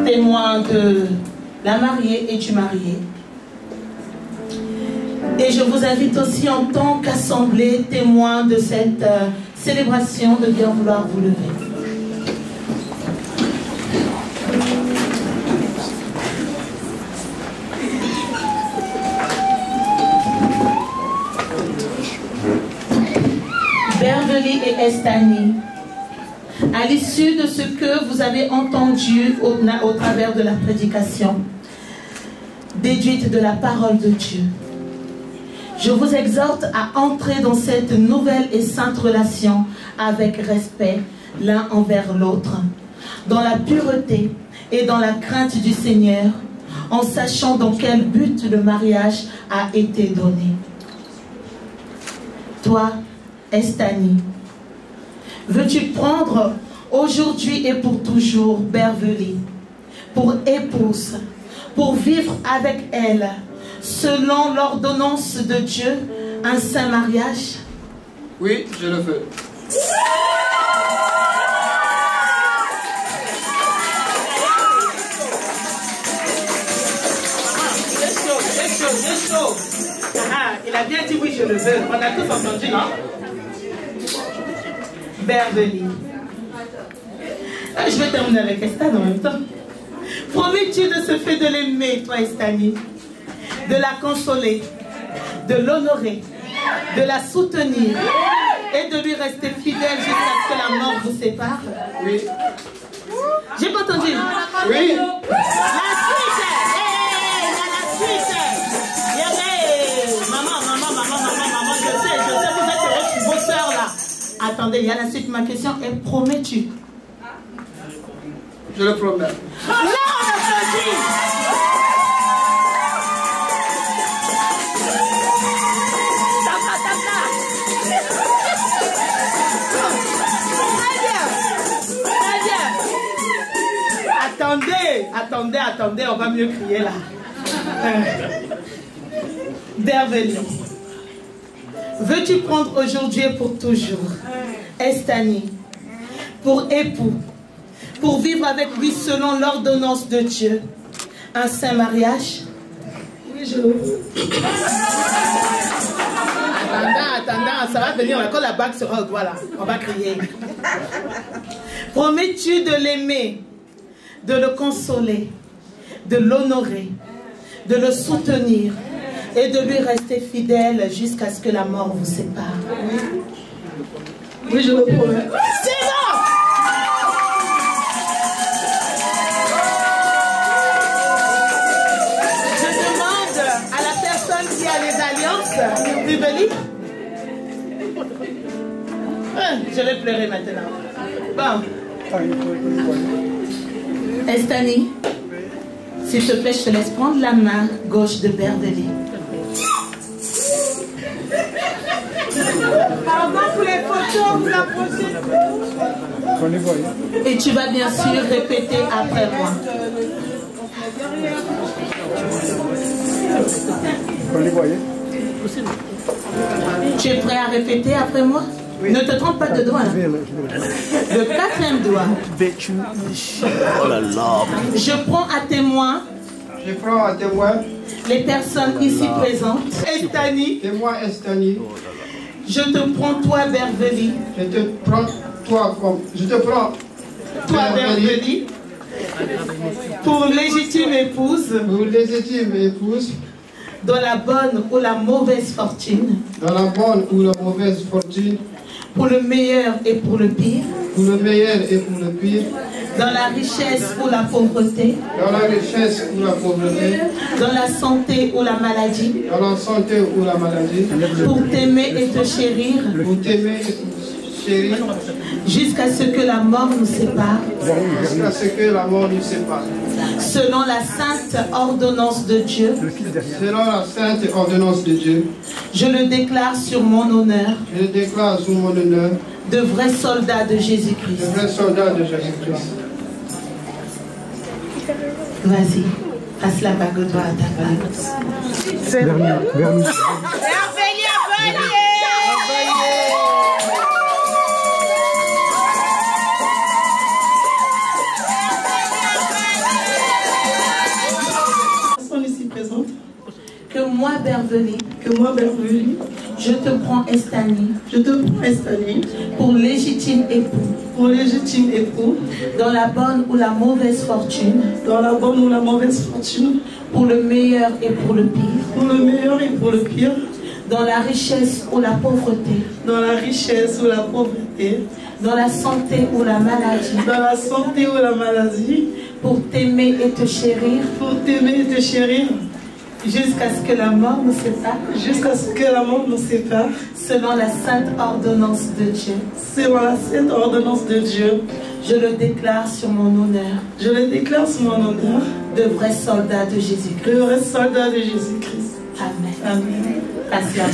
Témoins de la mariée et du marié. Et je vous invite aussi en tant qu'assemblée témoins de cette célébration de bien vouloir vous lever. Beverly et Estanie, à l'issue de ce que vous avez entendu au travers de la prédication, déduite de la parole de Dieu, je vous exhorte à entrer dans cette nouvelle et sainte relation avec respect l'un envers l'autre, dans la pureté et dans la crainte du Seigneur, en sachant dans quel but le mariage a été donné. Toi, Estanie, veux-tu prendre aujourd'hui et pour toujours Beverly pour épouse, pour vivre avec elle, selon l'ordonnance de Dieu, un saint mariage? Oui, je le veux. Ah, il a bien dit oui, je le veux. On a tous entendu, non? Beverly. Je vais terminer avec Estanie en même temps. Promets-tu de ce fait de l'aimer, toi, Estanie, de la consoler, de l'honorer, de la soutenir et de lui rester fidèle jusqu'à ce que la mort vous sépare? Oui. J'ai pas entendu. Oui. La suite. La suite. Maman, je sais, vous êtes vos soeurs là. Attendez, il y a la suite. Ma question est, promets-tu? Je le promets. Non, on applaudit. Attendez, on va mieux crier là. Beverly, veux-tu prendre aujourd'hui et pour toujours Estanie pour époux, pour vivre avec lui selon l'ordonnance de Dieu, un saint mariage? Oui, je le veux. Attends, ça va venir là. Quand la bague sera au doigt là, on va crier. Promets-tu de l'aimer, de le consoler, de l'honorer, de le soutenir et de lui rester fidèle jusqu'à ce que la mort vous sépare? Oui, je le promets. C'est bon! Je demande à la personne qui a les alliances, Beverly. Je vais pleurer maintenant. Bon. Estanie, s'il te plaît, je te laisse prendre la main gauche de Beverly. Pardon pour les photos, vous la posez. Et tu vas bien sûr répéter après moi. Tu es prêt à répéter après moi? Oui. Ne te trompe pas de doigt. Le quatrième doigt. Oh là là. Je prends à témoin. Je prends à témoin. Les personnes ici présentes. Estanie. Et moi, Estanie. Je te prends toi, Beverly. Je te prends toi comme. Je te prends toi, Beverly. Pour légitime épouse. Pour légitime épouse. Dans la bonne ou la mauvaise fortune. Dans la bonne ou la mauvaise fortune. Pour le meilleur et pour le pire. Pour le meilleur et pour le pire. Dans la richesse ou la pauvreté. Dans la richesse ou la pauvreté. Dans la santé ou la maladie. Dans la santé ou la maladie. Pour t'aimer et te chérir. Pour t'aimer et te chérir. Jusqu'à ce que la mort nous sépare. Jusqu'à ce que la mort nous sépare. Selon la sainte ordonnance de Dieu. Selon la sainte ordonnance de Dieu. Je le déclare sur mon honneur. Je le déclare sur mon honneur. De vrais soldats de Jésus-Christ. De vrais soldats de Jésus-Christ. Vas-y, passe la bague au doigt à ta bague. C'est bon. Que moi, Beverly, je te prends Estanie, pour légitime époux, dans la bonne ou la mauvaise fortune, pour le meilleur et pour le pire, dans la richesse ou la pauvreté, dans la richesse ou la pauvreté, dans la santé ou la maladie, dans la santé ou la maladie, pour t'aimer et te chérir, jusqu'à ce que la mort nous sépare, selon la sainte ordonnance de Dieu, je le déclare sur mon honneur, de vrai soldat de Jésus-Christ, Amen. Amen. Merci à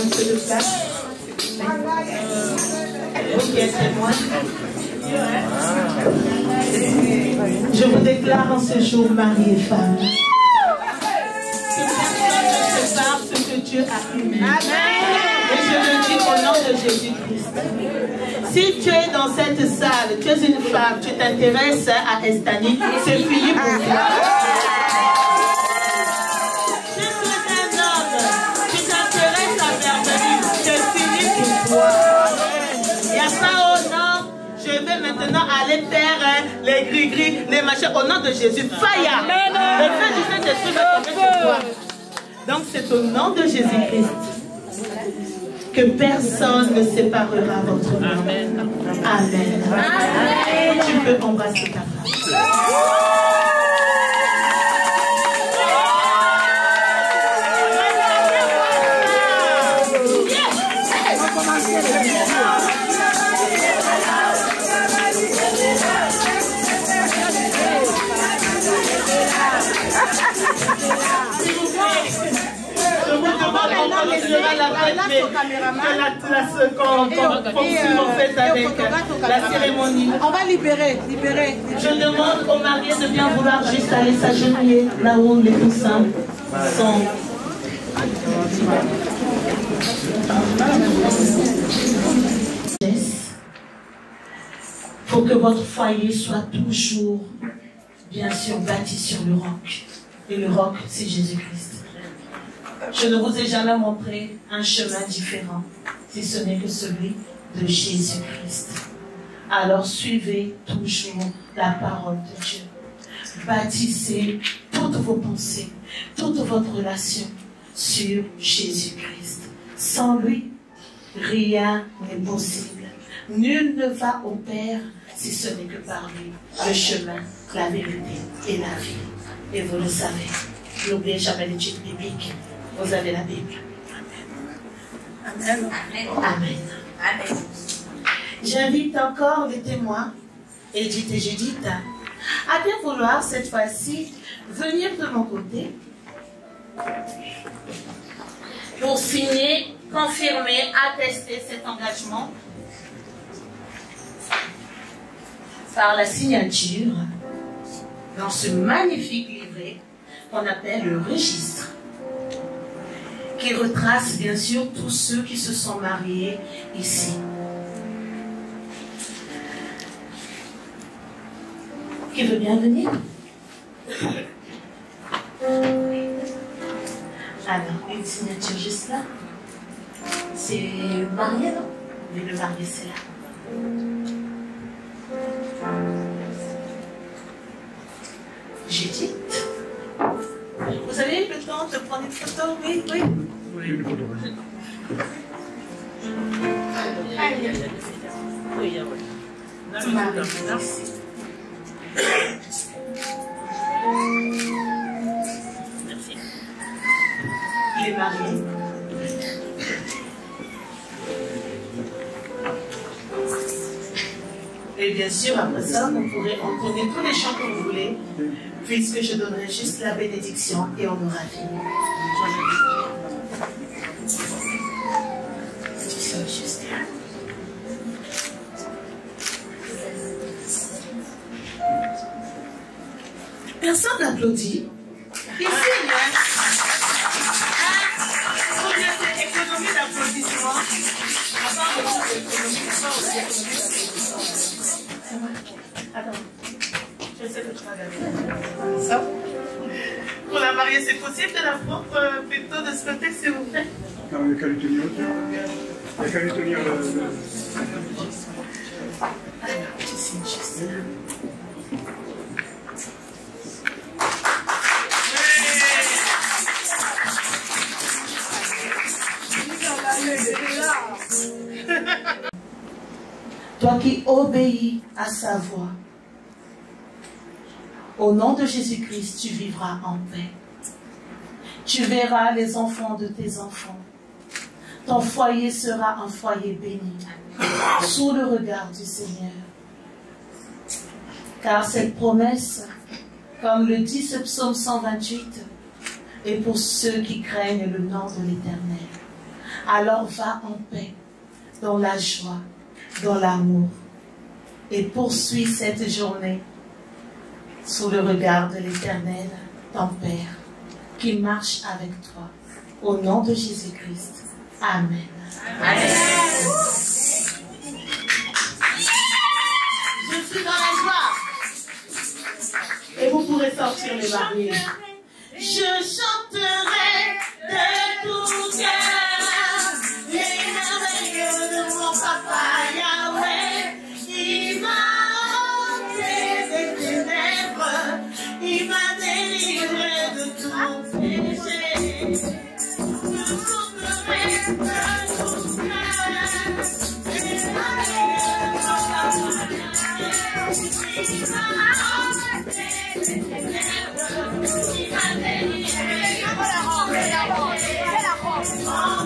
un peu de place. Vous qui êtes témoins, je vous déclare en ce jour mari et femme. Que personne ne sépare ce que Dieu a uni. Et je le dis au nom de Jésus-Christ. Si tu es dans cette salle, tu es une femme, tu t'intéresses à Estanie, c'est fini pour toi. Il y a ça au nom. Je vais maintenant aller faire les gris-gris, les machins au nom de Jésus. Fire! Le feu du Saint-Esprit va tomber sur toi. Donc c'est au nom de Jésus-Christ que personne ne séparera votre nom. Amen. Amen. Tu peux embrasser ta femme. La cérémonie. On va libérer. Je demande aux mariés de bien vouloir juste aller s'agenouiller là où les coussins sont. Pour que votre foyer soit toujours, bien sûr, bâti sur le roc. Et le roc, c'est Jésus-Christ. Je ne vous ai jamais montré un chemin différent, si ce n'est que celui de Jésus-Christ. Alors suivez toujours la parole de Dieu. Bâtissez toutes vos pensées, toute votre relation sur Jésus-Christ. Sans lui, rien n'est possible. Nul ne va au Père si ce n'est que par lui. Le chemin, la vérité et la vie. Et vous le savez. N'oubliez jamais l'étude biblique. Vous avez la Bible. Amen. Amen. Amen. J'invite encore les témoins, Edith et Judith, à bien vouloir cette fois-ci venir de mon côté pour signer, confirmer, attester cet engagement par la signature dans ce magnifique livret qu'on appelle le registre, qui retrace bien sûr tous ceux qui se sont mariés ici. Qui veut bien venir? Alors, une signature juste là. C'est le marié, non? Mais le marié, c'est là. Judith. Vous avez le temps de prendre une photo? Oui, oui. Oui, une photo. Merci. Merci. Il est marié. Et bien sûr, après ça, vous pourrez entonner tous les chants que vous voulez, puisque je donnerai juste la bénédiction et on aura fini. Juste là. Personne n'applaudit. Ici, c'est économie d'applaudissements. Attends, je sais que tu vas gagner. Ça. Pour la mariée, c'est possible de la prendre plutôt de ce côté, s'il vous plaît? Non, il y a qu'à lui tenir au-dessus. Il y a qu'à lui tenir le... Alors, tu signes juste. Toi qui obéis à sa voix, au nom de Jésus-Christ, tu vivras en paix. Tu verras les enfants de tes enfants. Ton foyer sera un foyer béni, sous le regard du Seigneur. Car cette promesse, comme le dit ce psaume 128, est pour ceux qui craignent le nom de l'Éternel. Alors va en paix, dans la joie, dans l'amour, et poursuis cette journée sous le regard de l'Éternel, ton Père, qui marche avec toi. Au nom de Jésus-Christ. Amen. Amen. Je suis dans la joie. Et vous pourrez sortir les mariés. Je chanterai de tout cœur les merveilles de mon papa Yahweh. Il m'a ôté des ténèbres, il m'a délivré de tout péché. Je chanterai de tout cœur les merveilles de mon papa Yahweh. Il m'a ôté des ténèbres, il m'a délivré de tout péché. Mon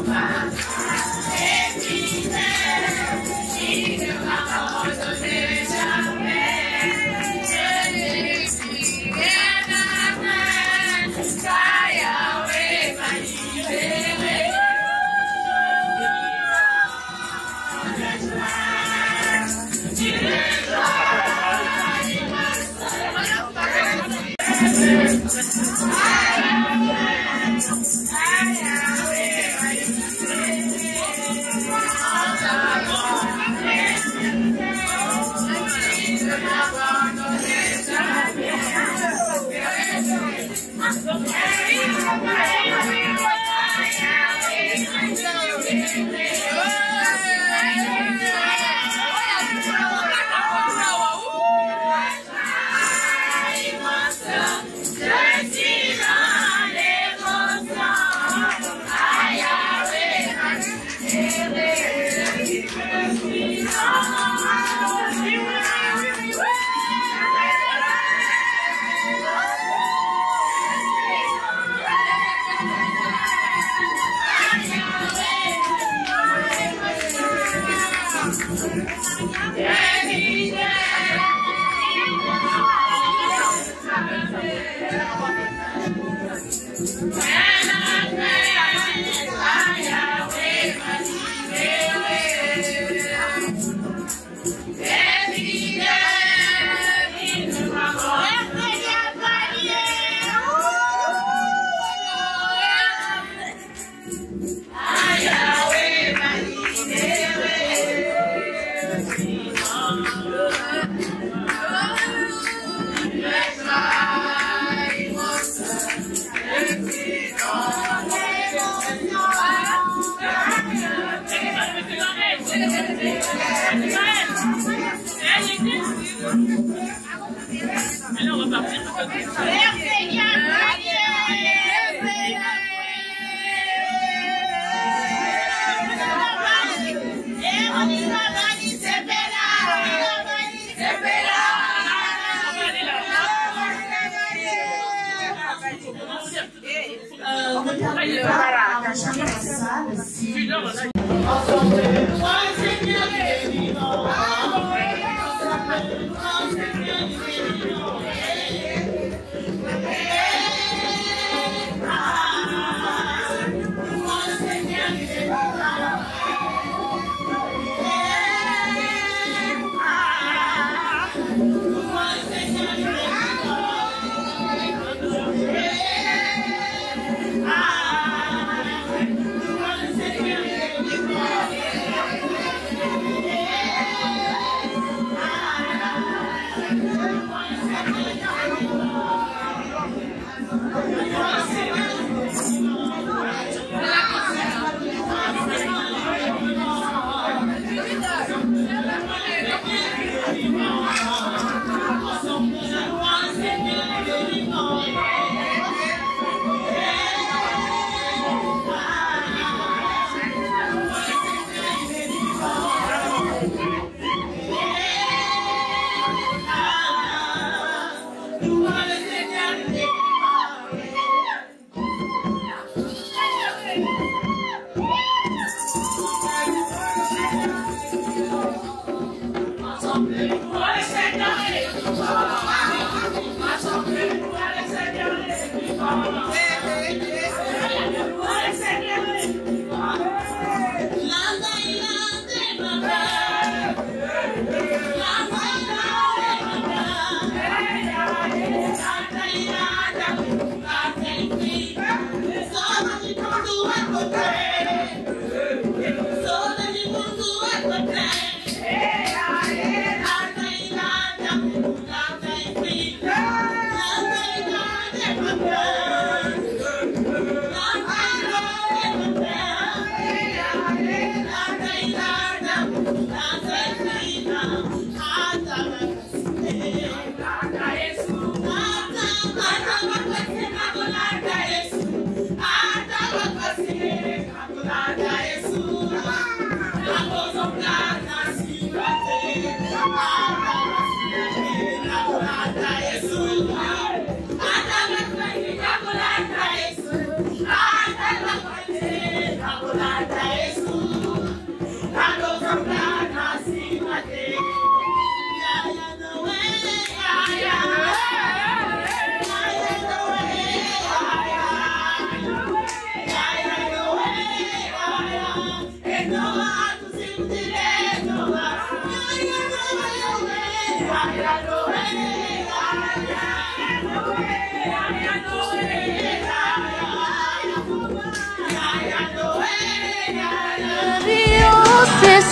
papa est fidèle, il ne m'a pas abandonné jamais. Je suis éternel, car Yahweh m'a libéré.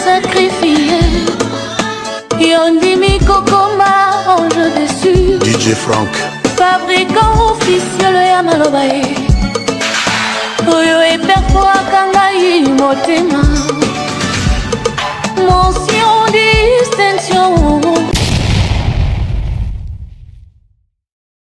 Sacrifié, Yondimi Kokoma, ange déçu. DJ Frank, fabricant officiel ya malobae. Oyo eperfoa kangai motema. Mention distinction.